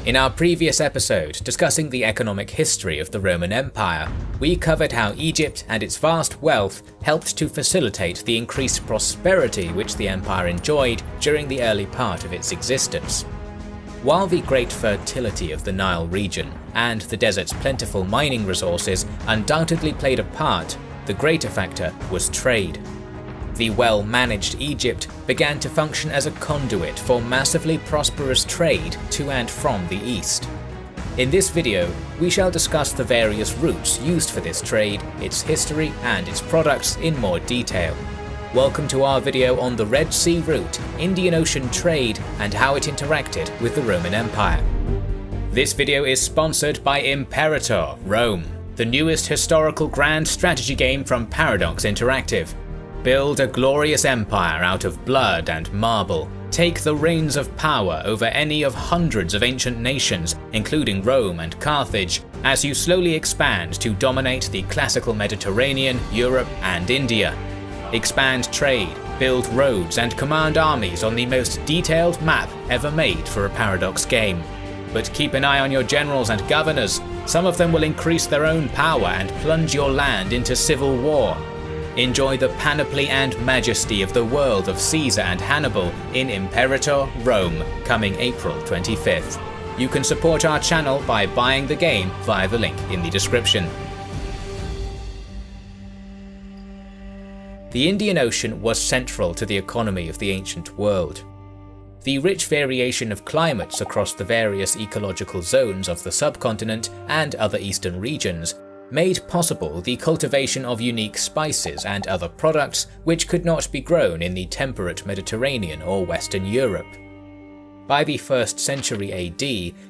In our previous episode discussing the economic history of the Roman Empire, we covered how Egypt and its vast wealth helped to facilitate the increased prosperity which the empire enjoyed during the early part of its existence. While the great fertility of the Nile region and the desert's plentiful mining resources undoubtedly played a part, the greater factor was trade. The well-managed Egypt began to function as a conduit for massively prosperous trade to and from the east. In this video, we shall discuss the various routes used for this trade, its history and its products in more detail. Welcome to our video on the Red Sea route, Indian Ocean trade and how it interacted with the Roman Empire. This video is sponsored by Imperator Rome, the newest historical grand strategy game from Paradox Interactive. Build a glorious empire out of blood and marble. Take the reins of power over any of hundreds of ancient nations, including Rome and Carthage, as you slowly expand to dominate the classical Mediterranean, Europe, and India. Expand trade, build roads, and command armies on the most detailed map ever made for a Paradox game. But keep an eye on your generals and governors. Some of them will increase their own power and plunge your land into civil war. Enjoy the panoply and majesty of the world of Caesar and Hannibal in Imperator Rome, coming April 25th. You can support our channel by buying the game via the link in the description. The Indian Ocean was central to the economy of the ancient world. The rich variation of climates across the various ecological zones of the subcontinent and other eastern regions made possible the cultivation of unique spices and other products which could not be grown in the temperate Mediterranean or Western Europe. By the 1st century AD,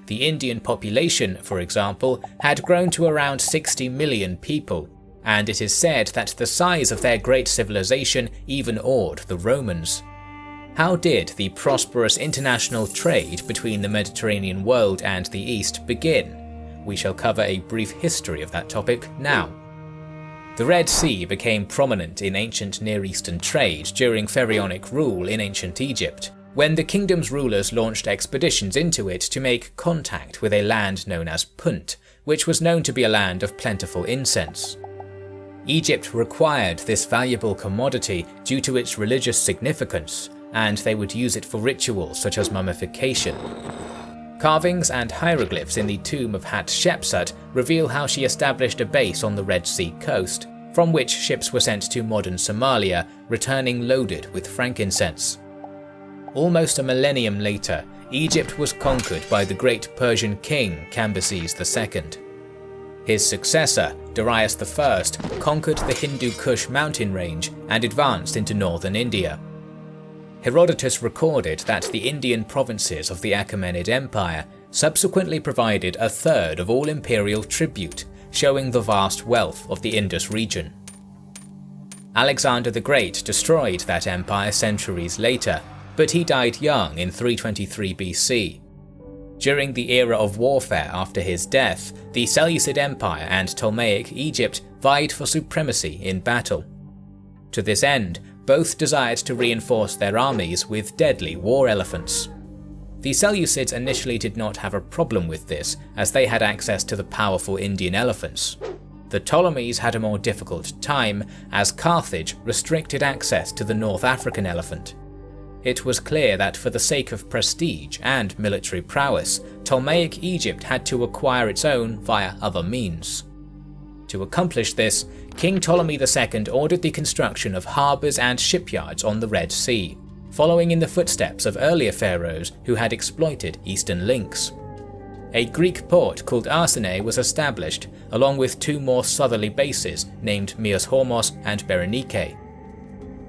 the Indian population, for example, had grown to around 60 million people, and it is said that the size of their great civilization even awed the Romans. How did the prosperous international trade between the Mediterranean world and the East begin? We shall cover a brief history of that topic now. The Red Sea became prominent in ancient Near Eastern trade during pharaonic rule in ancient Egypt, when the kingdom's rulers launched expeditions into it to make contact with a land known as Punt, which was known to be a land of plentiful incense. Egypt required this valuable commodity due to its religious significance, and they would use it for rituals such as mummification. Carvings and hieroglyphs in the tomb of Hatshepsut reveal how she established a base on the Red Sea coast, from which ships were sent to modern Somalia, returning loaded with frankincense. Almost a millennium later, Egypt was conquered by the great Persian king Cambyses II. His successor, Darius I, conquered the Hindu Kush mountain range and advanced into northern India. Herodotus recorded that the Indian provinces of the Achaemenid Empire subsequently provided a third of all imperial tribute, showing the vast wealth of the Indus region. Alexander the Great destroyed that empire centuries later, but he died young in 323 BC. During the era of warfare after his death, the Seleucid Empire and Ptolemaic Egypt vied for supremacy in battle. To this end, both desired to reinforce their armies with deadly war elephants. The Seleucids initially did not have a problem with this, as they had access to the powerful Indian elephants. The Ptolemies had a more difficult time, as Carthage restricted access to the North African elephant. It was clear that for the sake of prestige and military prowess, Ptolemaic Egypt had to acquire its own via other means. To accomplish this, King Ptolemy II ordered the construction of harbours and shipyards on the Red Sea, following in the footsteps of earlier pharaohs who had exploited eastern links. A Greek port called Arsinoe was established, along with two more southerly bases named Myos Hormos and Berenike.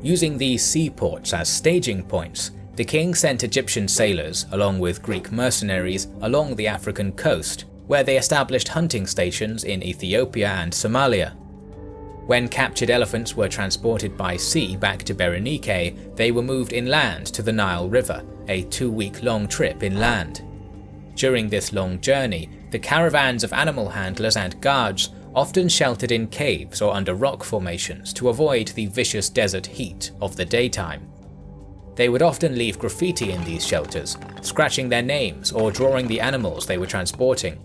Using these seaports as staging points, the king sent Egyptian sailors, along with Greek mercenaries, along the African coast, where they established hunting stations in Ethiopia and Somalia. When captured elephants were transported by sea back to Berenike, they were moved inland to the Nile River, a 2-week-long trip inland. During this long journey, the caravans of animal handlers and guards often sheltered in caves or under rock formations to avoid the vicious desert heat of the daytime. They would often leave graffiti in these shelters, scratching their names or drawing the animals they were transporting.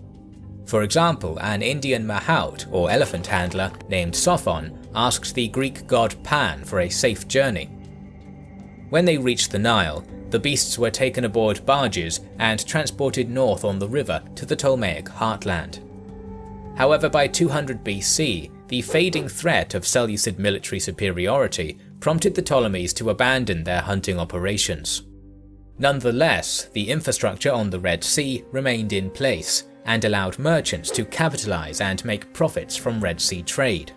For example, an Indian mahout or elephant handler named Sophon asked the Greek god Pan for a safe journey. When they reached the Nile, the beasts were taken aboard barges and transported north on the river to the Ptolemaic heartland. However, by 200 BC, the fading threat of Seleucid military superiority prompted the Ptolemies to abandon their hunting operations. Nonetheless, the infrastructure on the Red Sea remained in place and allowed merchants to capitalize and make profits from Red Sea trade.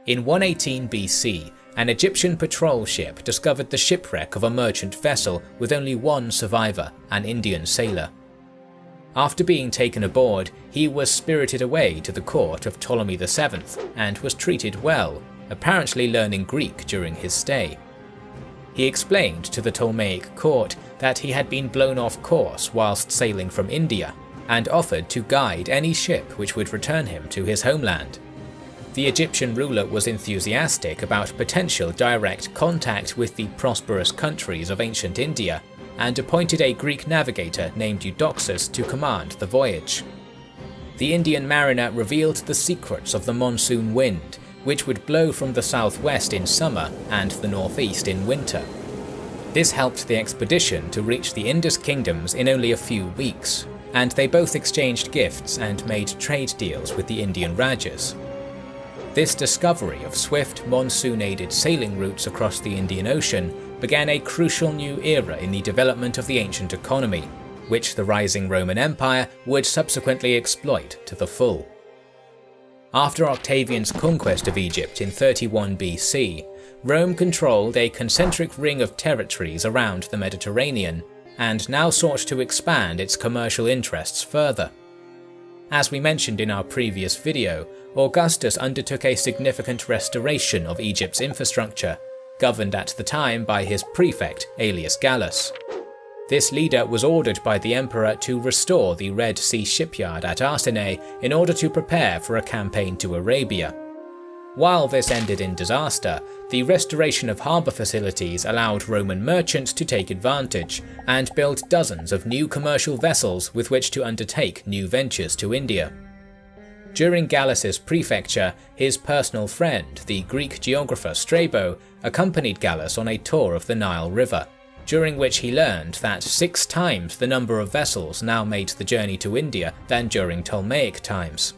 In 118 BC, an Egyptian patrol ship discovered the shipwreck of a merchant vessel with only one survivor, an Indian sailor. After being taken aboard, he was spirited away to the court of Ptolemy VII and was treated well, apparently learning Greek during his stay. He explained to the Ptolemaic court that he had been blown off course whilst sailing from India, and offered to guide any ship which would return him to his homeland. The Egyptian ruler was enthusiastic about potential direct contact with the prosperous countries of ancient India, and appointed a Greek navigator named Eudoxus to command the voyage. The Indian mariner revealed the secrets of the monsoon wind, which would blow from the southwest in summer and the northeast in winter. This helped the expedition to reach the Indus kingdoms in only a few weeks, and they both exchanged gifts and made trade deals with the Indian Rajas. This discovery of swift, monsoon-aided sailing routes across the Indian Ocean began a crucial new era in the development of the ancient economy, which the rising Roman Empire would subsequently exploit to the full. After Octavian's conquest of Egypt in 31 BC, Rome controlled a concentric ring of territories around the Mediterranean, and now sought to expand its commercial interests further. As we mentioned in our previous video, Augustus undertook a significant restoration of Egypt's infrastructure, governed at the time by his prefect Aelius Gallus. This leader was ordered by the emperor to restore the Red Sea shipyard at Arsinoe in order to prepare for a campaign to Arabia. While this ended in disaster, the restoration of harbour facilities allowed Roman merchants to take advantage and build dozens of new commercial vessels with which to undertake new ventures to India. During Gallus's prefecture, his personal friend, the Greek geographer Strabo, accompanied Gallus on a tour of the Nile River, during which he learned that 6 times the number of vessels now made the journey to India than during Ptolemaic times.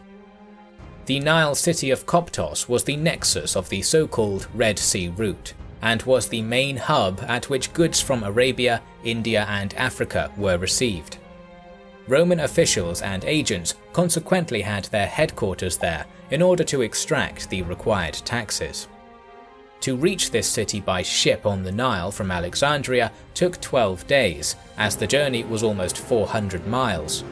The Nile city of Koptos was the nexus of the so-called Red Sea route, and was the main hub at which goods from Arabia, India and Africa were received. Roman officials and agents consequently had their headquarters there in order to extract the required taxes. To reach this city by ship on the Nile from Alexandria took 12 days, as the journey was almost 400 miles.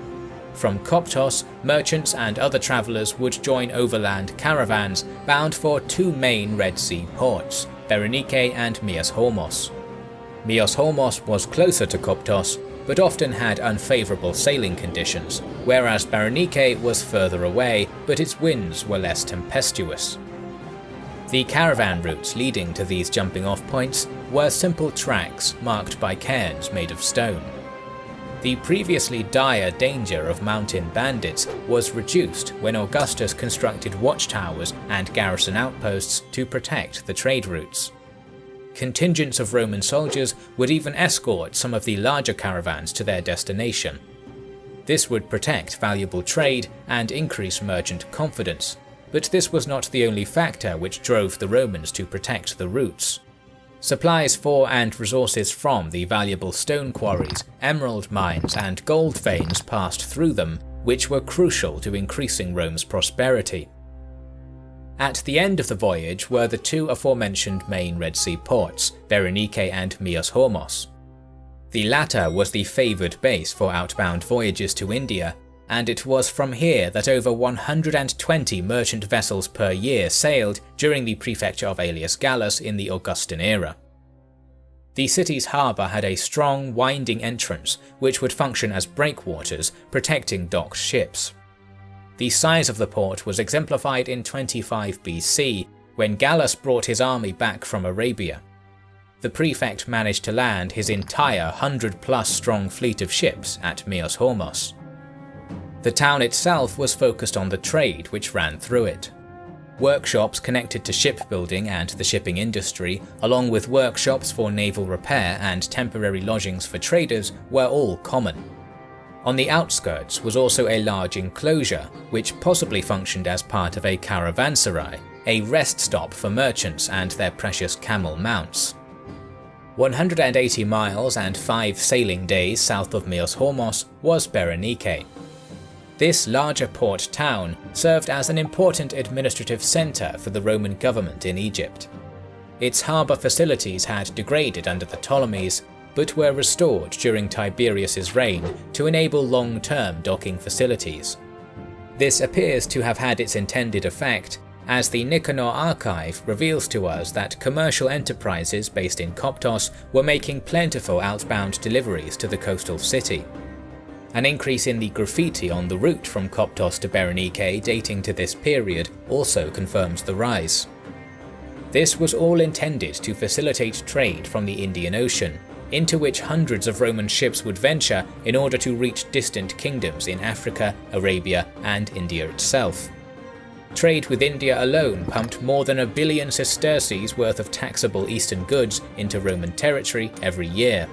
From Koptos, merchants and other travellers would join overland caravans bound for 2 main Red Sea ports, Berenike and Myos Hormos. Myos Hormos was closer to Koptos, but often had unfavourable sailing conditions, whereas Berenike was further away, but its winds were less tempestuous. The caravan routes leading to these jumping-off points were simple tracks marked by cairns made of stone. The previously dire danger of mountain bandits was reduced when Augustus constructed watchtowers and garrison outposts to protect the trade routes. Contingents of Roman soldiers would even escort some of the larger caravans to their destination. This would protect valuable trade and increase merchant confidence, but this was not the only factor which drove the Romans to protect the routes. Supplies for and resources from the valuable stone quarries, emerald mines and gold veins passed through them, which were crucial to increasing Rome's prosperity. At the end of the voyage were the 2 aforementioned main Red Sea ports, Berenike and Myos Hormos. The latter was the favoured base for outbound voyages to India, and it was from here that over 120 merchant vessels per year sailed during the prefecture of Aelius Gallus in the Augustan era. The city's harbour had a strong, winding entrance which would function as breakwaters, protecting docked ships. The size of the port was exemplified in 25 BC, when Gallus brought his army back from Arabia. the prefect managed to land his entire 100+ strong fleet of ships at Myos Hormos. The town itself was focused on the trade which ran through it. Workshops connected to shipbuilding and the shipping industry, along with workshops for naval repair and temporary lodgings for traders, were all common. On the outskirts was also a large enclosure, which possibly functioned as part of a caravanserai, a rest stop for merchants and their precious camel mounts. 180 miles and 5 sailing days south of Myos Hormos was Berenike. This larger port town served as an important administrative centre for the Roman government in Egypt. Its harbour facilities had degraded under the Ptolemies, but were restored during Tiberius's reign to enable long-term docking facilities. This appears to have had its intended effect, as the Nicanor archive reveals to us that commercial enterprises based in Koptos were making plentiful outbound deliveries to the coastal city. An increase in the graffiti on the route from Koptos to Berenike dating to this period also confirms the rise. This was all intended to facilitate trade from the Indian Ocean, into which hundreds of Roman ships would venture in order to reach distant kingdoms in Africa, Arabia, and India itself. Trade with India alone pumped more than 1 billion sesterces worth of taxable Eastern goods into Roman territory every year.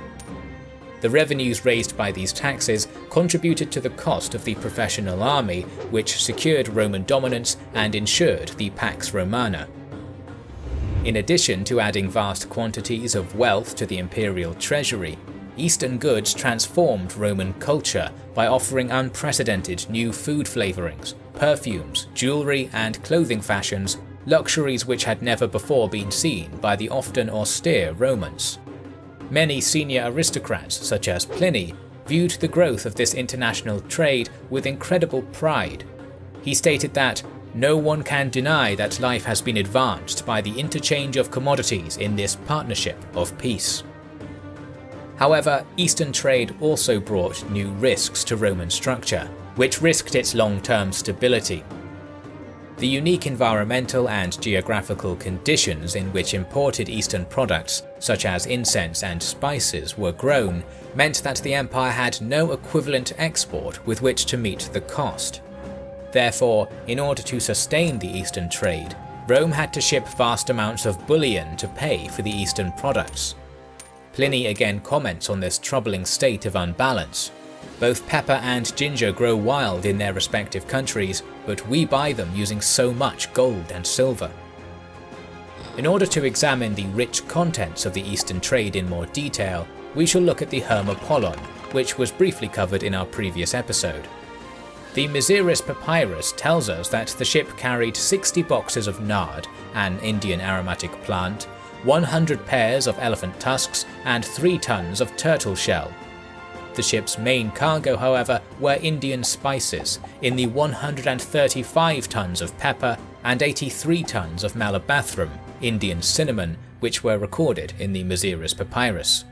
The revenues raised by these taxes contributed to the cost of the professional army, which secured Roman dominance and ensured the Pax Romana. In addition to adding vast quantities of wealth to the imperial treasury, Eastern goods transformed Roman culture by offering unprecedented new food flavourings, perfumes, jewellery and clothing fashions, luxuries which had never before been seen by the often austere Romans. Many senior aristocrats, such as Pliny, viewed the growth of this international trade with incredible pride. He stated that, "No one can deny that life has been advanced by the interchange of commodities in this partnership of peace." However, Eastern trade also brought new risks to Roman structure, which risked its long-term stability. The unique environmental and geographical conditions in which imported Eastern products, such as incense and spices, were grown, meant that the empire had no equivalent export with which to meet the cost. Therefore, in order to sustain the Eastern trade, Rome had to ship vast amounts of bullion to pay for the Eastern products. Pliny again comments on this troubling state of unbalance. Both pepper and ginger grow wild in their respective countries, but we buy them using so much gold and silver. In order to examine the rich contents of the Eastern trade in more detail, we shall look at the Hermopollon, which was briefly covered in our previous episode. The Misiris Papyrus tells us that the ship carried 60 boxes of nard, an Indian aromatic plant, 100 pairs of elephant tusks, and 3 tons of turtle shell. The ship's main cargo, however, were Indian spices, in the 135 tons of pepper and 83 tons of malabathrum, Indian cinnamon, which were recorded in the Misiris Papyrus.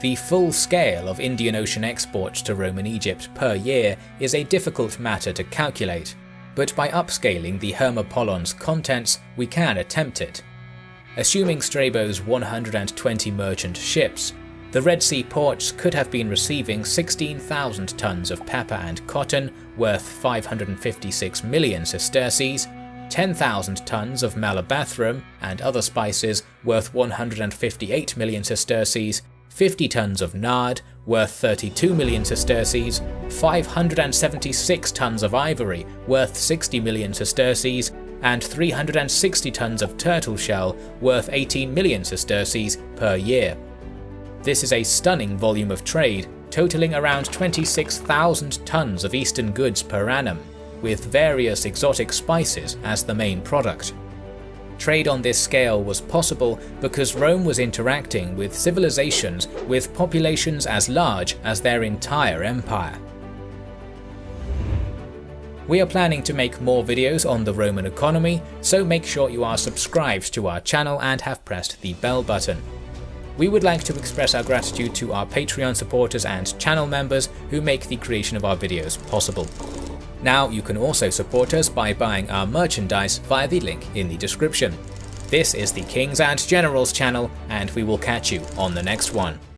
The full scale of Indian Ocean exports to Roman Egypt per year is a difficult matter to calculate, but by upscaling the Hermopollon's contents we can attempt it. Assuming Strabo's 120 merchant ships, the Red Sea ports could have been receiving 16,000 tons of pepper and cotton worth 556 million sesterces, 10,000 tons of malabathrum and other spices worth 158 million sesterces, 50 tons of nard worth 32 million sesterces, 576 tons of ivory worth 60 million sesterces, and 360 tons of turtle shell worth 18 million sesterces per year. This is a stunning volume of trade, totaling around 26,000 tons of Eastern goods per annum, with various exotic spices as the main product. Trade on this scale was possible because Rome was interacting with civilizations with populations as large as their entire empire. We are planning to make more videos on the Roman economy, so make sure you are subscribed to our channel and have pressed the bell button. We would like to express our gratitude to our Patreon supporters and channel members who make the creation of our videos possible. Now you can also support us by buying our merchandise via the link in the description. This is the Kings and Generals channel, and we will catch you on the next one.